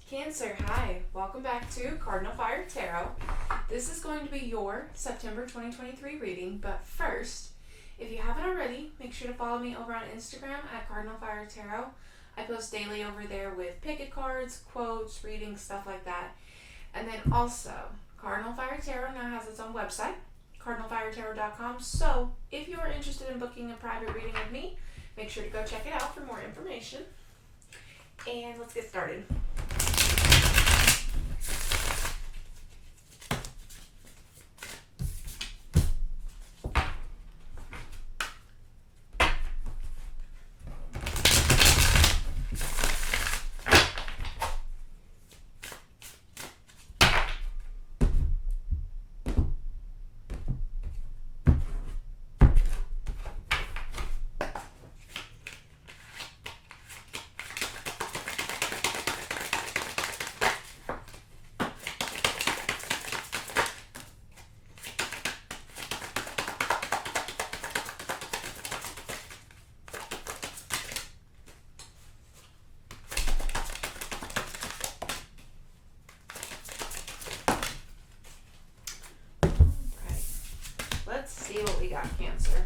Cancer, hi. Welcome back to Cardinal Fire Tarot. This is going to be your September 2023 reading, but first, if you haven't already, make sure to follow me over on Instagram at Cardinal Fire Tarot. I post daily over there with picket cards, quotes, readings, stuff like that. And then also, Cardinal Fire Tarot now has its own website, cardinalfiretarot.com. So if you are interested in booking a private reading with me, make sure to go check it out for more information. And let's get started. Let's see what we got, Cancer.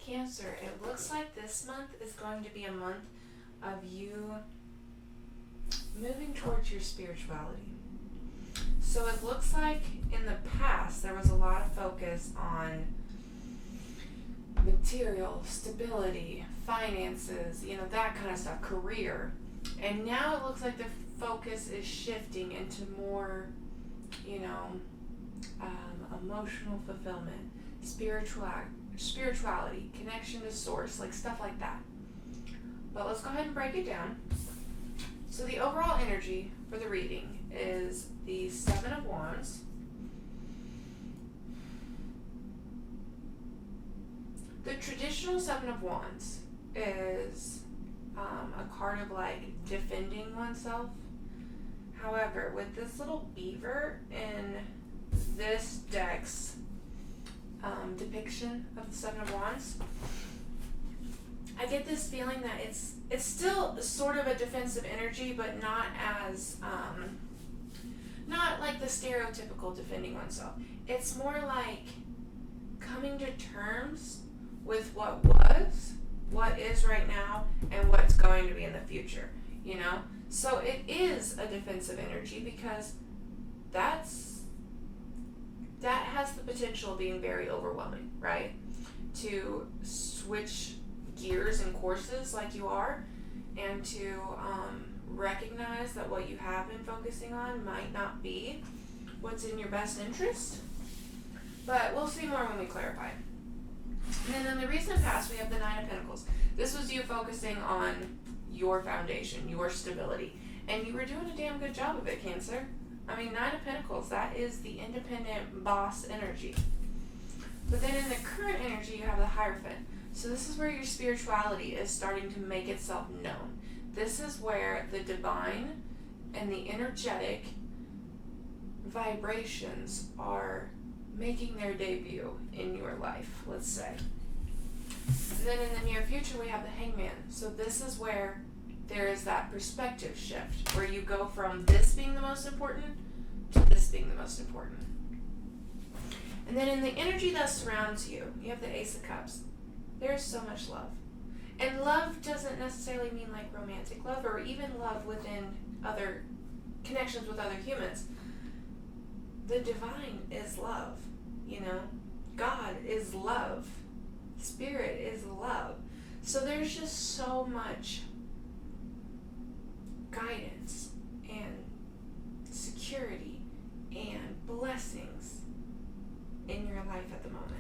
Cancer, it looks like this month is going to be a month of you moving towards your spirituality. So it looks like in the past there was a lot of focus on material, stability, finances, that kind of stuff, career. And now it looks like the focus is shifting into more, emotional fulfillment, spirituality, connection to source, like stuff like that. But let's go ahead and break it down. So the overall energy for the reading is the Seven of Wands, the traditional Seven of Wands is a card of like defending oneself. However, with this little beaver in this deck's depiction of the Seven of Wands, I get this feeling that it's still sort of a defensive energy, but not as not like the stereotypical defending oneself. It's more like coming to terms with what was, what is right now, and what's going to be in the future, So it is a defensive energy because that has the potential of being very overwhelming, right? To switch gears and courses like you are, and to recognize that what you have been focusing on might not be what's in your best interest. But we'll see more when we clarify. And then in the recent past, we have the Nine of Pentacles. This was you focusing on your foundation, your stability. And you were doing a damn good job of it, Cancer. Nine of Pentacles, that is the independent boss energy. But then in the current energy, you have the Hierophant. So this is where your spirituality is starting to make itself known. This is where the divine and the energetic vibrations are making their debut in your life, let's say. And then in the near future, we have the Hangman. So this is where there is that perspective shift, where you go from this being the most important to this being the most important. And then in the energy that surrounds you, you have the Ace of Cups. There's so much love. And love doesn't necessarily mean like romantic love or even love within other connections with other humans. The divine is love, God is love. Spirit is love. So there's just so much guidance and security and blessings in your life at the moment.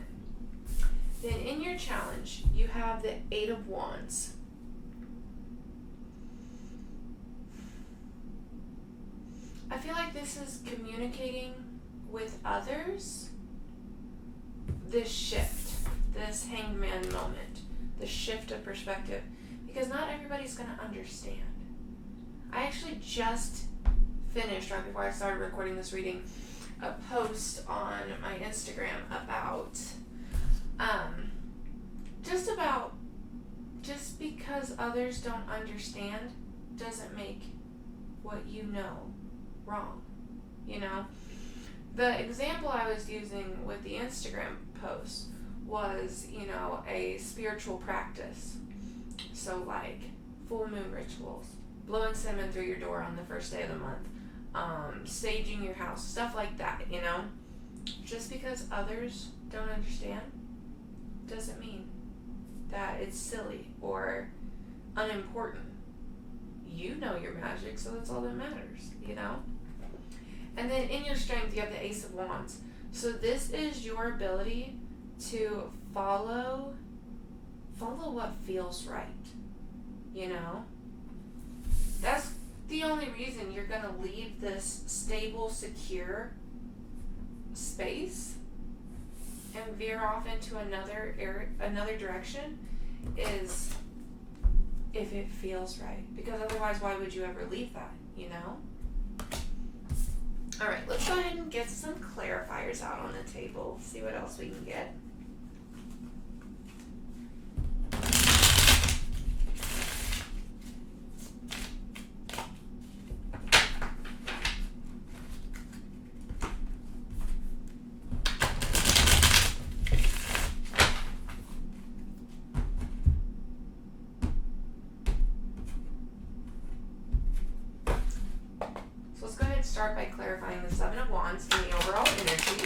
Then in your challenge, you have the Eight of Wands. I feel like this is communicating with others, this shift, this hanged man moment, the shift of perspective, because not everybody's going to understand. I actually just finished, right before I started recording this reading, a post on my Instagram about just because others don't understand doesn't make what you know wrong. You know, the example I was using with the Instagram post was, you know, a spiritual practice. So like full moon rituals, blowing cinnamon through your door on the first day of the month, staging your house, stuff like that, you know. Just because others don't understand doesn't mean that it's silly or unimportant. You know your magic, so that's all that matters, you know. And then in your strength, you have the Ace of Wands. So this is your ability to follow what feels right, you know. That's the only reason you're going to leave this stable, secure space and veer off into another direction is if it feels right. Because otherwise, why would you ever leave that, you know? All right, let's go ahead and get some clarifiers out on the table. See what else we can get. Start by clarifying the Seven of Wands and the overall energy.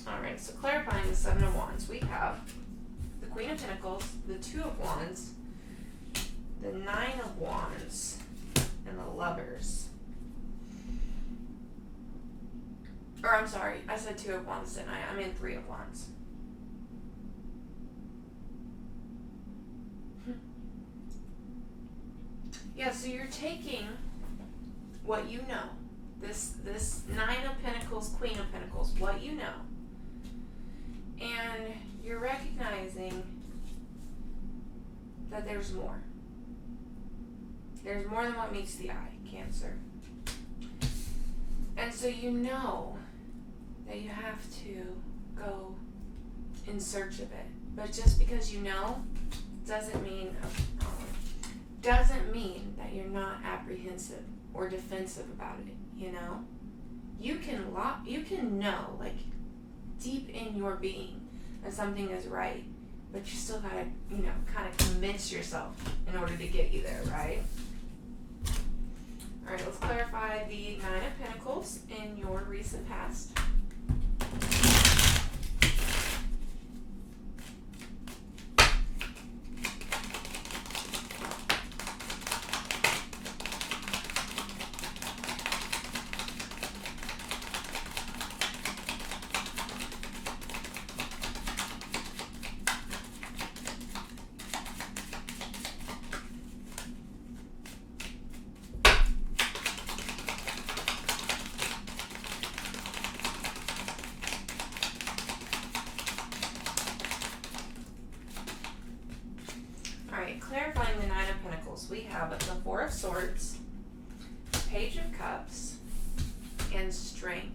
Alright, so clarifying the Seven of Wands, we have the Queen of Pentacles, the Two of Wands, the Nine of Wands, and the Lovers. Or I'm sorry, I said Two of Wands, didn't I? I meant Three of Wands. Yeah, so you're taking what you know, this Nine of Pentacles, Queen of Pentacles, what you know, and you're recognizing that there's more. There's more than what meets the eye, Cancer. And so you know that you have to go in search of it. But just because you know doesn't mean that you're not apprehensive or defensive about it, you know? You can know, like, deep in your being that something is right, but you still gotta, you know, kind of convince yourself in order to get you there, right? All right, let's clarify the Nine of Pentacles in your recent past. Clarifying the Nine of Pentacles, we have the Four of Swords, Page of Cups, and Strength.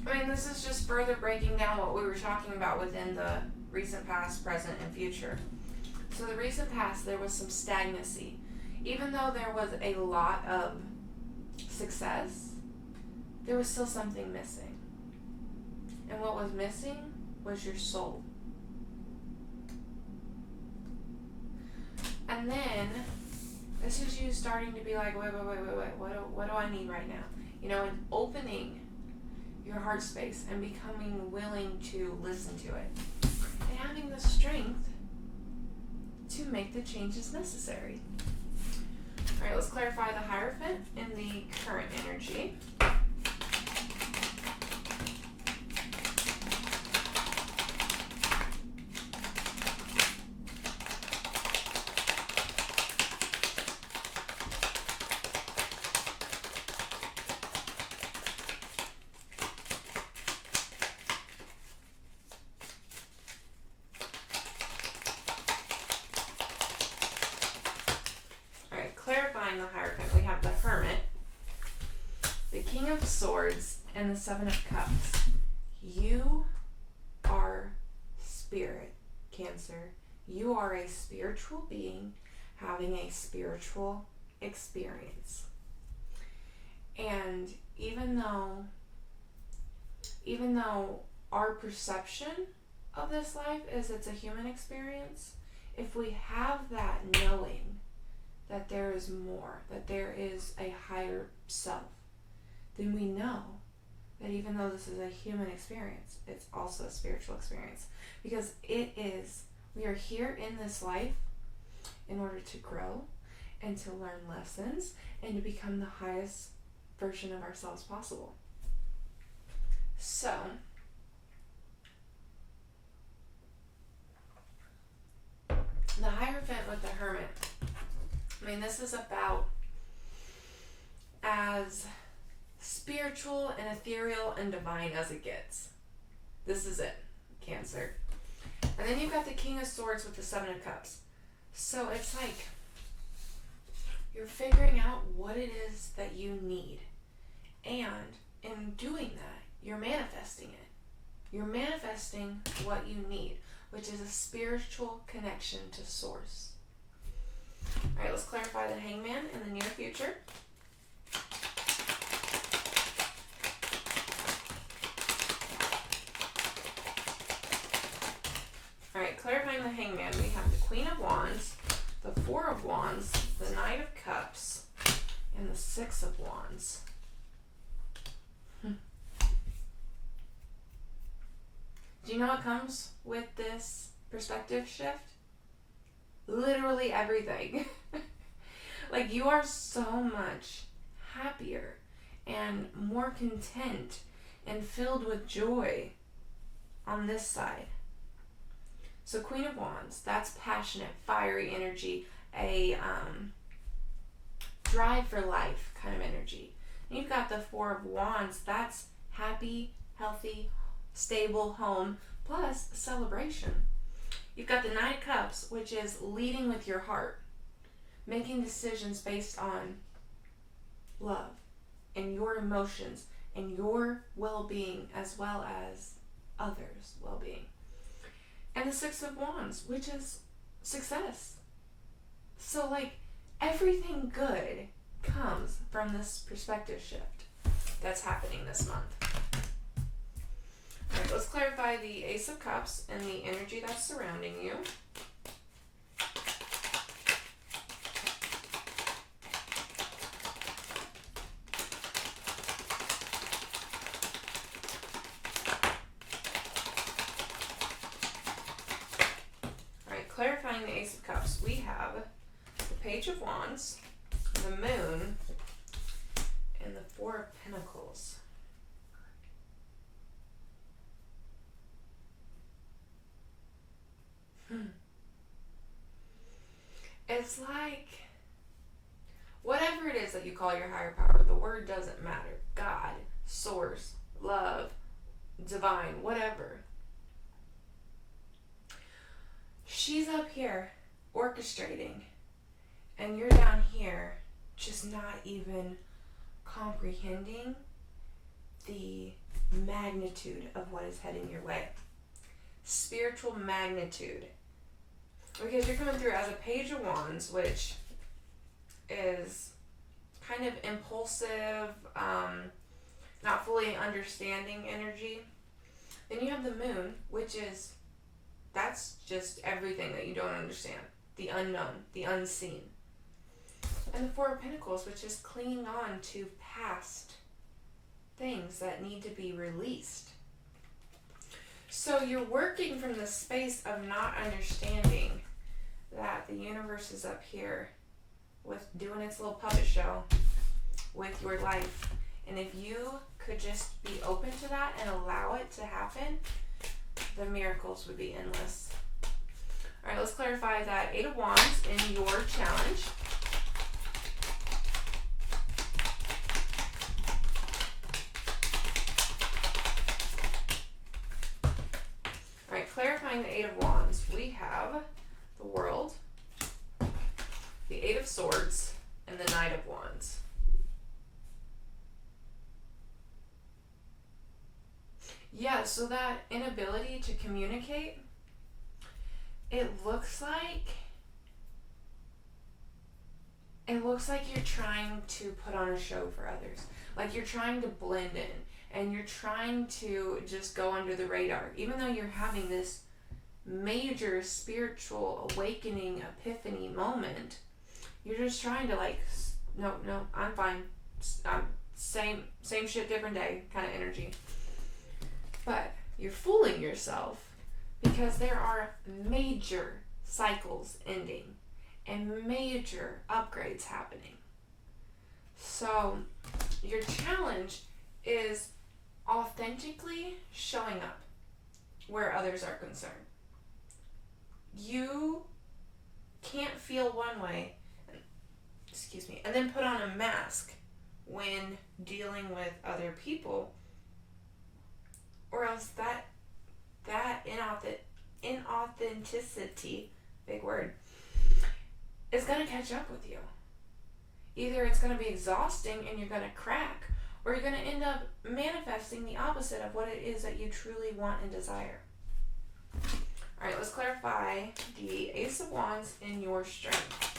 I mean, this is just further breaking down what we were talking about within the recent past, present, and future. So the recent past, there was some stagnancy. Even though there was a lot of success, there was still something missing. And what was missing was your soul. And then this is you starting to be like, wait, what do I need right now? You know, and opening your heart space and becoming willing to listen to it. And having the strength to make the changes necessary. All right, let's clarify the Hierophant in the current energy. clarifying the Hierophant, we have the Hermit, the King of Swords, and the Seven of Cups. You are spirit, Cancer. You are a spiritual being having a spiritual experience. And even though our perception of this life is it's a human experience, if we have that knowing that there is more, that there is a higher self, then we know that even though this is a human experience, it's also a spiritual experience. Because we are here in this life in order to grow and to learn lessons and to become the highest version of ourselves possible. So, the Hierophant with the Hermit. I mean, this is about as spiritual and ethereal and divine as it gets. This is it, Cancer. And then you've got the King of Swords with the Seven of Cups. So it's like you're figuring out what it is that you need. And in doing that, you're manifesting it. You're manifesting what you need, which is a spiritual connection to Source. All right, let's clarify the Hangman in the near future. All right, clarifying the Hangman, we have the Queen of Wands, the Four of Wands, the Knight of Cups, and the Six of Wands. Do you know what comes with this perspective shift? Literally everything. Like, you are so much happier and more content and filled with joy on this side. So Queen of Wands, that's passionate, fiery energy, a drive for life kind of energy. And you've got the Four of Wands, that's happy, healthy, stable home, plus celebration. You've got the Knight of Cups, which is leading with your heart, making decisions based on love and your emotions and your well-being as well as others' well-being. And the Six of Wands, which is success. So, like, everything good comes from this perspective shift that's happening this month. All right, let's clarify the Ace of Cups and the energy that's surrounding you. Clarifying the Ace of Cups, we have the Page of Wands, the Moon, and the Four of Pentacles. It's like, whatever it is that you call your higher power, the word doesn't matter. God, Source, love, divine, whatever. She's up here orchestrating, and you're down here just not even comprehending the magnitude of what is heading your way. Spiritual magnitude. Because you're coming through as a Page of Wands, which is kind of impulsive, not fully understanding energy. Then you have the Moon, which is that's just everything that you don't understand. The unknown, the unseen. And the Four of Pentacles, which is clinging on to past things that need to be released. So you're working from the space of not understanding that the universe is up here with doing its little puppet show with your life. And if you could just be open to that and allow it to happen, the miracles would be endless. All right, let's clarify that Eight of Wands in your challenge. All right, clarifying the Eight of Wands, we have the World, the Eight of Swords, and the Knight so that inability to communicate, it looks like you're trying to put on a show for others. Like you're trying to blend in and you're trying to just go under the radar. Even though you're having this major spiritual awakening, epiphany moment, you're just trying to like, no, I'm fine. Same shit, different day kind of energy. But you're fooling yourself because there are major cycles ending and major upgrades happening. So your challenge is authentically showing up where others are concerned. You can't feel one way, and then put on a mask when dealing with other people, or else that inauthenticity, big word, is going to catch up with you. Either it's going to be exhausting and you're going to crack, or you're going to end up manifesting the opposite of what it is that you truly want and desire. All right, let's clarify the Ace of Wands in your strength.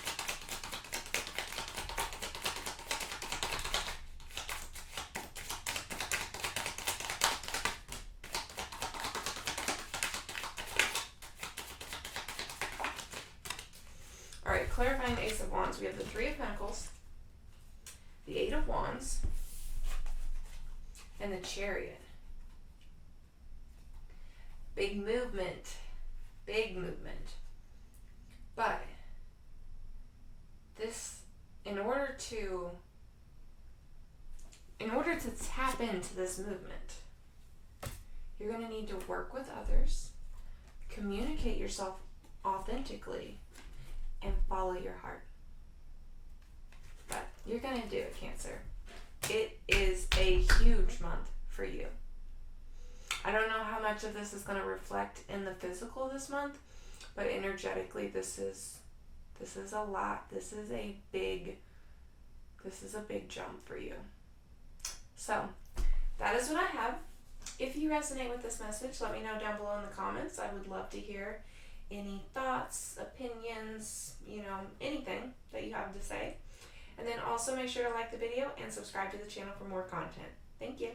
All right, clarifying the Ace of Wands, we have the Three of Pentacles, the Eight of Wands, and the Chariot. Big movement. But this, in order to tap into this movement, you're going to need to work with others, communicate yourself authentically, and follow your heart. But you're going to do it, Cancer. It is a huge month for you. I don't know how much of this is going to reflect in the physical this month, but energetically this is a lot. This is a big jump for you. So that is what I have. If you resonate with this message, let me know down below in the comments. I would love to hear any thoughts, opinions, anything that you have to say. And then also make sure to like the video and subscribe to the channel for more content. Thank you.